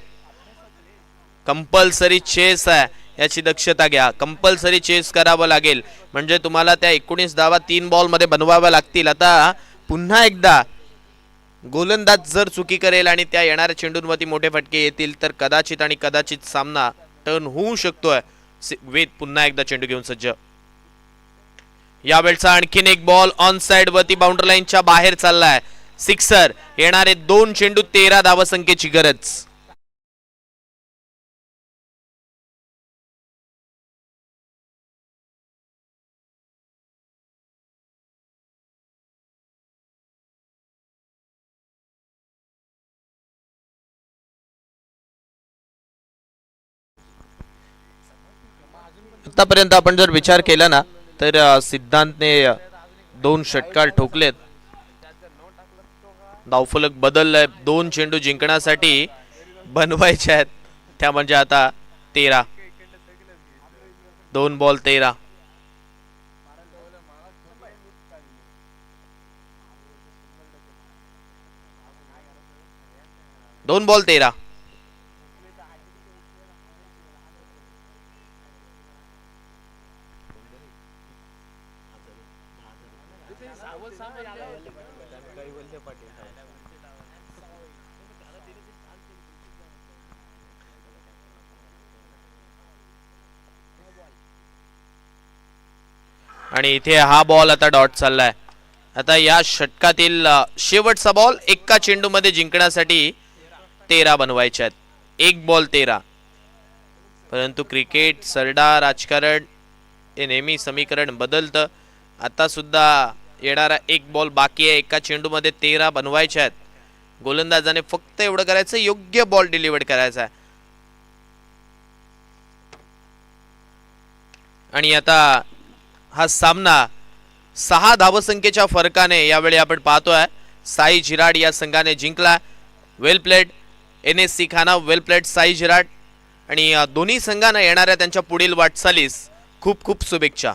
S2: कंपल्सरी चेस आहे, याची दक्षता घ्या. कंपल्सरी चेस करावं लागेल म्हणजे तुम्हाला त्या 19 धावा 3 बॉल मध्ये बनवाव्या लागतील. आता पुन्हा एकदा गोलंदाज जर चुकी करेल आणि त्या येणाऱ्या चेंडूंवरती मोठे फटके येतील तर कदाचित आणि कदाचित सामना टर्न होऊ शकतोय. वेद पुन्हा एकदा चेंडू घेऊन सज्ज. यावेळचा आणखीन एक बॉल ऑन साइड वरती बाउंड्री लाईनच्या बाहेर चाललाय. सिक्सर. येणारे 2 चेंडू 13 धावसंख्येची गरज. आतापर्यंत आपण जर विचार केला ना तर सिद्धांतने 2 षटकार ठोकलेत. धावफलक बदललाय. 2 चेंडू जिंकण्यासाठी बनवायचे आहेत. त्या म्हणजे आता 13. 2 बॉल 13. दोन बॉल 13. आणि इथे हा बॉल आता डॉट चाललाय. आता या षटकातील शेवटचा बॉल एका चेंडू मध्ये जिंकण्यासाठी 13 बनवायचे आहेत. 1 बॉल 13. परंतु क्रिकेट, सरडा, राजकारण हे नेहमी समीकरण बदलतं. आता सुद्धा येणारा 1 बॉल बाकी आहे. एका चेंडू मध्ये 13 बनवायचे आहेत. गोलंदाजाने फक्त एवढं करायचं, योग्य बॉल डिलिव्हर करायचा आहे. आणि आता हा सामना 6 धावसंख्येच्या फरकाने यावेळी आपण पाहतोय साई झिराड या संघाने जिंकला. वेल प्लेड NSC खाना, वेल प्लेड साई झिराड. आणि दोन्ही संघांना येणाऱ्या त्यांच्या पुढील वाटचालीस खूप खूप शुभेच्छा.